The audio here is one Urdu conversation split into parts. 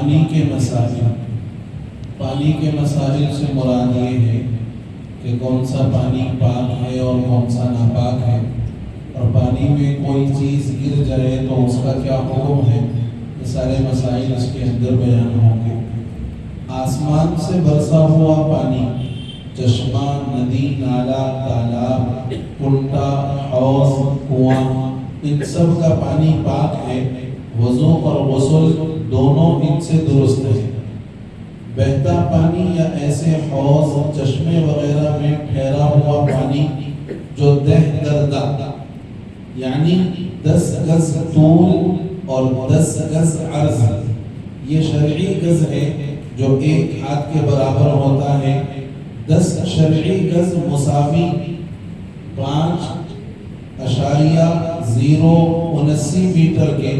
پانی کے مسائل۔ پانی کے مسائل سے مراد یہ ہے کہ کون سا پانی پاک ہے اور کون سا ناپاک ہے، اور پانی میں کوئی چیز گر جائے تو اس کا کیا حکم ہے، یہ سارے مسائل اس کے اندر بیان ہوں گے۔ آسمان سے برسا ہوا پانی، چشمہ، ندی، نالا، تالاب، کنڈا، حوض، کنواں، ان سب کا پانی پاک ہے۔ وضو اور غسل دونوں ان سے درست ہیں۔ بہتا پانی یا ایسے حوض، چشمے وغیرہ میں ٹھہرا ہوا پانی جو دہ دردہ یعنی 10 گز طول اور 10 گز عرض، یہ شرعی گز ہے جو 1 ہاتھ کے برابر ہوتا ہے۔ 10 شرعی گز مساوی 5.079 میٹر کے،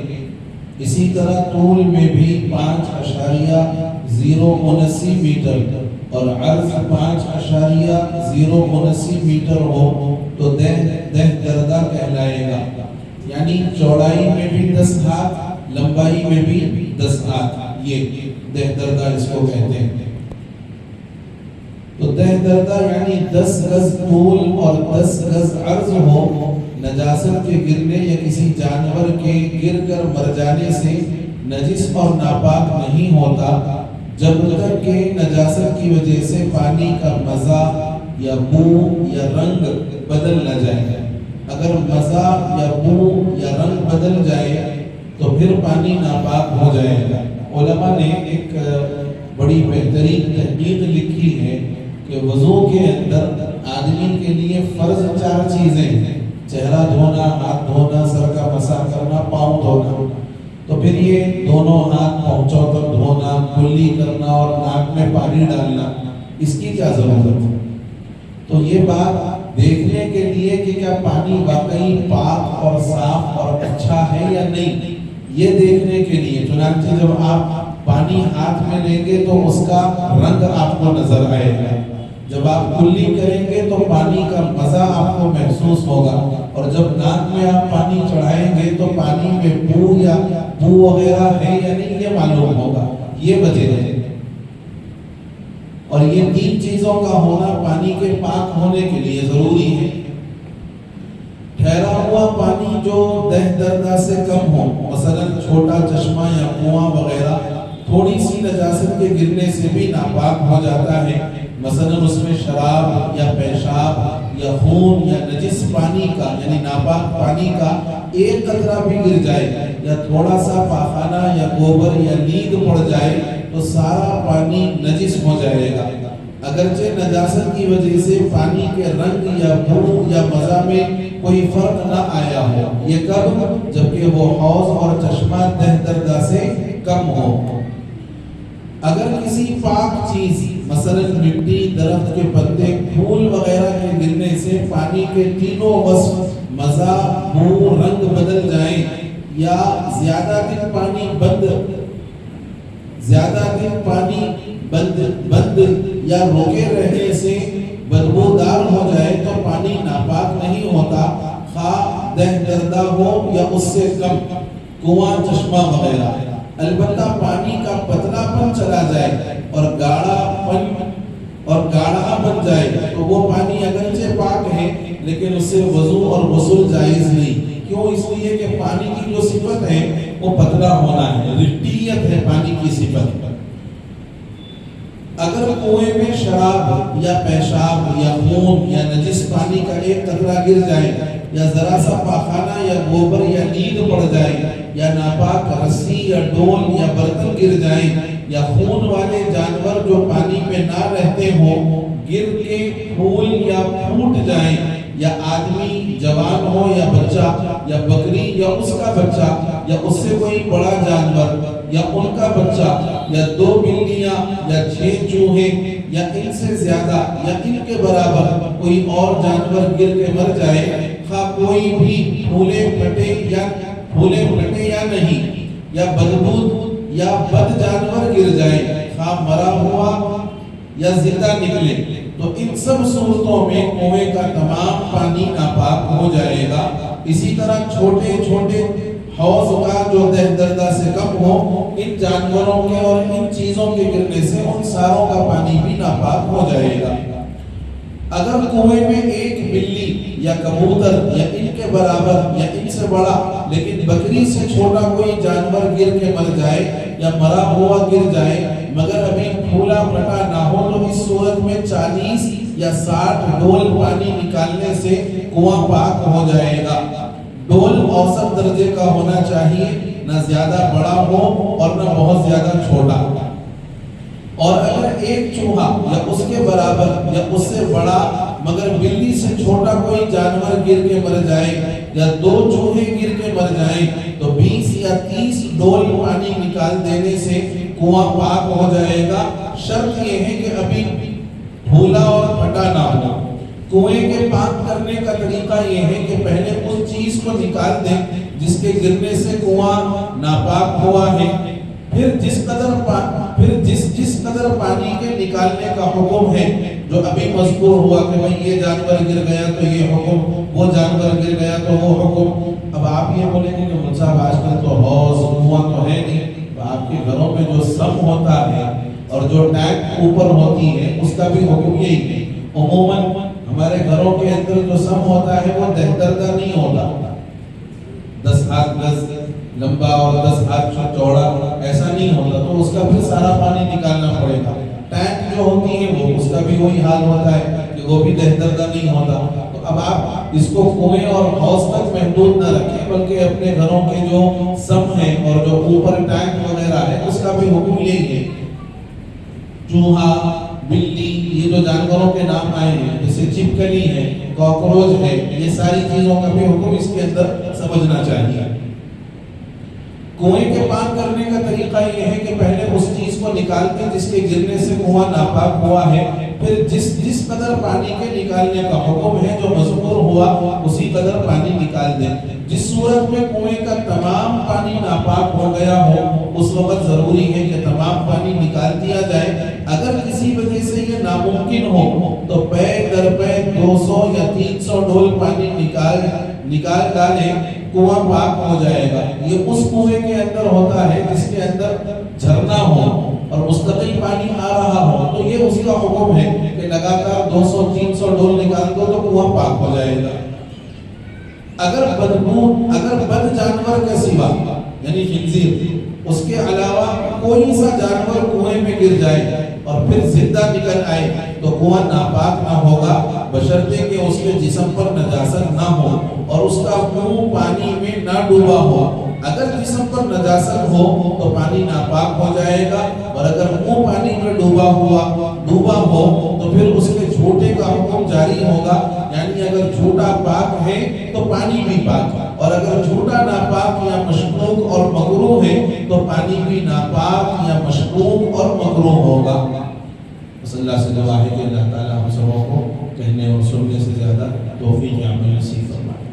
اسی طرح طول میں بھی 5.079 میٹر اور عرض 5.079 میٹر ہو تو دہ دردہ کہلائے گا، یعنی چوڑائی میں بھی 10 ہاتھ، لمبائی میں بھی 10 ہاتھ، یہ دہ دردہ اس کو کہتے ہیں۔ تو دہ دردہ یعنی 10 گز طول اور 10 گز عرض ہو، نجاست کے گرنے یا کسی جانور کے گر کر مر جانے سے نجس اور ناپاک نہیں ہوتا جب تک کہ نجاست کی وجہ سے پانی کا مزہ یا بو یا رنگ بدل نہ جائے۔ اگر مزہ یا بو یا رنگ بدل جائے تو پھر پانی ناپاک ہو جائے گا۔ علماء نے ایک بڑی بہترین تحقیق لکھی ہے کہ وضو کے اندر آدمی کے لیے فرض 4 چیزیں ہیں: چہرہ دھونا، ہاتھ دھونا، سر کا مسح کرنا، پاؤں دھونا۔ تو پھر یہ دونوں ہاتھ پہنچوں تک دھونا، کلی کرنا اور ناک میں پانی ڈالنا، اس کی کیا ضرورت ہے؟ تو یہ بات دیکھنے کے لیے کہ کیا پانی واقعی پاک اور صاف اور اچھا ہے یا نہیں، یہ دیکھنے کے لیے چنانچہ جب آپ پانی ہاتھ میں لیں گے تو اس کا رنگ آپ کو نظر آئے گا، جب آپ کلی کریں گے تو پانی کا مزہ آپ کو محسوس ہوگا، اور جب ناک میں آپ پانی چڑھائیں گے تو پانی میں بو وغیرہ ہے یا نہیں یہ معلوم ہوگا۔ یہ وجہ ہے، اور یہ 3 چیزوں کا ہونا پانی کے پاک ہونے کے لیے ضروری ہے۔ ٹھہرا ہوا پانی جو دہ دردہ سے کم ہو، مثلا چھوٹا چشمہ یا کنواں وغیرہ، تھوڑی سی نجاست کے گرنے سے بھی ناپاک ہو جاتا ہے۔ مثلا اس میں شراب یا پیشاب یا خون یا نجس پانی کا یعنی ناپاک پانی کا 1 قطرہ بھی گر جائے یا تھوڑا سا پاخانہ یا گوبر یا نیند پڑ جائے تو سارا پانی نجس ہو جائے گا، اگرچہ نجاست کی وجہ سے پانی کے رنگ یا بو یا مزہ میں کوئی فرق نہ آیا ہو۔ یہ کب؟ جبکہ وہ حوض اور چشمہ دہ دردہ سے کم ہو۔ اگر کسی پاک چیز مثلا مٹی، درخت کے پتے، پھول وغیرہ کے گرنے سے پانی کے تینوں وصف مزہ، بو، رنگ بدل جائیں، یا زیادہ دن پانی بند یا روکے رہنے سے بدبودار ہو جائے تو پانی ناپاک نہیں ہوتا، خواہ دہ دردہ ہو یا اس سے کم، کنواں، چشمہ وغیرہ۔ البتہ پانی کا پتلا پن چلا جائے اور گاڑھا بن جائے تو وہ پانی اگرچہ پاک ہے لیکن اس سے وضو اور غسل جائز نہیں۔ کیوں؟ اس لیے کہ پانی کی جو صفت ہے وہ پتلا ہونا ہے، رٹیت ہے پانی کی صفت۔ اگر کنویں میں شراب یا پیشاب یا خون یا نجس پانی کا 1 قطرہ گر جائے یا ذرا سا پاخانہ یا گوبر یا نیند پڑ جائے یا ناپاک رسی یا ڈول یا برتن گر جائیں یا خون والے جانور جو پانی میں نہ رہتے ہوں گر کے پھول یا پھوٹ جائیں، یا آدمی جوان ہو یا بچہ یا بکری یا اس کا بچہ یا اس سے کوئی بڑا جانور یا ان کا بچہ یا 2 بلیاں یا 6 چوہے یا ان سے زیادہ یا ان کے برابر کوئی اور جانور گر کے مر جائے، خواہ کوئی بھی پھولے پھٹے یا نہیں، یا بدبود یا بد جانور گر جائے، خواہ مرا ہوا یا زندہ نکلے، تو ان سب صورتوں میں کنویں کا تمام پانی ناپاک ہو جائے گا۔ اسی طرح چھوٹے چھوٹے حوض کا جو دہ دردہ سے کم ہو، ان جانوروں کے اور ان چیزوں کے گرنے سے ان ساروں کا پانی بھی ناپاک ہو جائے گا۔ اگر کنویں میں ایک بلی یا کبوتر یا ان کے برابر یا ان سے بڑا لیکن بکری سے چھوٹا کوئی جانور گر کے مر جائے یا مرا ہوا گر جائے مگر ابھی پھولا پھٹا نہ ہو، تو اس صورت میں 40 یا 60 ڈول پانی نکالنے سے کنواں پاک ہو جائے گا۔ ڈول اوسط درجے کا ہونا چاہیے، نہ زیادہ بڑا ہو اور نہ بہت زیادہ چھوٹا۔ اور اگر ایک چوہا یا اس کے برابر یا اس سے بڑا مگر بلی سے چھوٹا کوئی جانور گر کے مر جائے یا 2 چوہے گر کے مر جائیں تو 20 یا 30 ڈول پانی نکال دینے سے کنواں پاک ہو جائے گا۔ شرط یہ ہے کہ ابھی پھولا اور پھٹا نہ ہو۔ کنویں کے پاک کرنے کا طریقہ یہ ہے کہ پہلے اس چیز کو نکال دیں جس کے گرنے سے کنواں ناپاک ہوا ہے، پھر جس قدر پانی کے نکالنے کا حکم ہے جو ابھی مذکور ہوا کہ بھئی یہ جانور گر گیا تو یہ حکم، وہ جانور گر گیا تو وہ حکم۔ اب آپ یہ بولیں گے کہ مجھ صاحب آج کل تو حوض کنواں تو ہے نہیں، تو آپ کے گھروں میں جو سم ہوتا ہے اور جو ٹینک اوپر ہوتی ہے اس کا بھی حکم یہی ہے۔ عموماً ہمارے گھروں کے اندر جو سم ہوتا ہے وہ دہ دردہ نہیں ہوتا، 10 ہاتھ گز لمبا اور 10 ہاتھ چوڑا ایسا نہیں ہوتا، تو اس کا بھی سارا پانی نکالنا پڑے گا۔ ٹینک جو ہوتی ہے وہ اس کا بھی وہی حال ہوتا ہے کہ وہ بھی دہ دردہ نہیں ہوتا۔ تو اب آپ اس کو کنویں اور حوض تک محدود نہ رکھیں، بلکہ اپنے گھروں کے جو سم ہیں اور جو اوپر ٹینک وغیرہ ہے اس کا بھی حکم یہی ہے۔ چوہا، بلی، یہ جو جانوروں کے نام آئے ہیں جیسے چھپکلی ہے، کاکروچ ہے، یہ ساری چیزوں کا بھی حکم اس کے اندر سمجھنا چاہیے۔ کنویں کے پاک کرنے کا طریقہ یہ ہے کہ پہلے اس چیز کو نکالتے ہیں جس کے گرنے سے کنواں ناپاک ہوا ہے، پھر جس قدر پانی کے نکالنے کا حکم ہے جو مذکور ہوا اسی قدر پانی نکال دیں۔ جس صورت میں کنویں کا تمام پانی ناپاک ہو گیا ہو اس وقت ضروری ہے کہ تمام پانی نکال دیا جائے۔ اگر کسی وجہ سے یہ ناممکن ہو تو پے در پے 200 یا 300 ڈول پانی نکال ڈالیں، کنواں پاک ہو جائے گا۔ یہ اس کنویں کے اندر ہوتا ہے جس کے اندر جھرنا ہو اور مستقل پانی آ رہا ہو، تو یہ اس کا حکم ہے کہ لگاتار 200-300 ڈول نکال دو تو کنواں پاک ہو جائے گا۔ اگر بد جانور کے سوا یعنی خنزیر، اس کے علاوہ کوئی سا جانور کنویں میں گر جائے اور پھر زندہ نکل آئے تو کنواں ناپاک نہ ہوگا، بشرطے کہ اس کے جسم پر نجاست نہ ہو اور اس کا منہ پانی میں نہ ڈوبا ہو۔ اگر جسم پر نجاست ہو تو پانی ناپاک ہو جائے گا، اور اگر منہ پانی میں ڈوبا ہو تو پھر اس کے جھوٹے کا حکم جاری ہوگا، یعنی اگر جھوٹا پاک ہے تو پانی بھی پاک، اور اگر جھوٹا ناپاک یا مشکوک اور مکروہ ہے تو پانی بھی ناپاک یا مشکوک اور مکروہ ہوگا۔ صلی اللہ سے دعا ہے کہ اللہ تعالی ہم سبوں کو کہنے اور سننے سے زیادہ توفیق عمل نصیب فرمائے۔